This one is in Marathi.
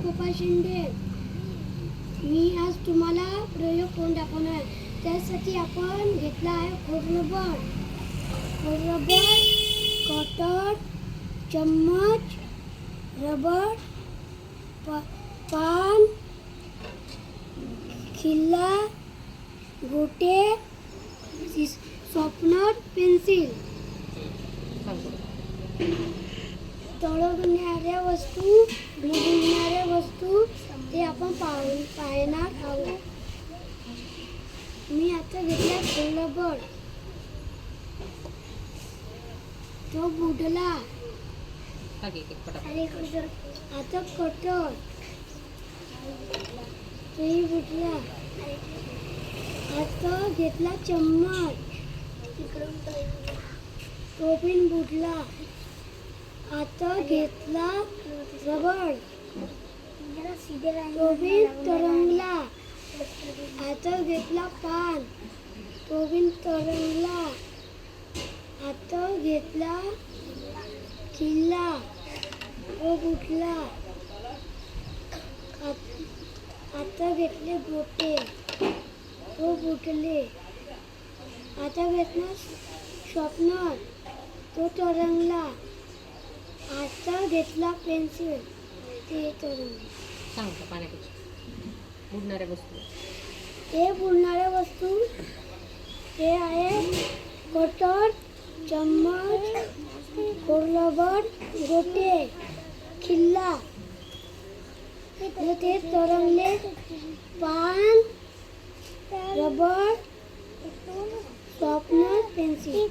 गोपाळ शिंदे. मी आज तुम्हाला प्रयोग करून दाखवणार आहे. त्यासाठी आपण घेतला आहे खोडरबर, कटर, चम्मच, रबर, पान, खिल्ला, गोटे, शॉर्पनर, पेन्सिल. तळवणाऱ्या वस्तू, बुडवणाऱ्या वस्तू ते आपण पाहणार आहोत. मी आता घेतला खोडरबर. तो बुडला. आता कटर, तेही बुडला. आता घेतला चम्मच, तो पण बुडला. आता घेतला रबर, तो भी तरंगला. आता घेतला पान, तो भी तरंगला. आता घेतला किल्ला, तो बुडला. आता घेतले गोटे, तो बुडले. आता घेतला शॉर्पनर, तो तरंगला. आता घेतला पेन्सिल, ते तरंगले. बुडणाऱ्या वस्तू, ते बुडणाऱ्या वस्तू ते आहे कटर, चम्मच, खोडरबर, गोटे, खिल्ला. ते तरंगले. पान, रबर, शॉर्पनर, पेन्सिल.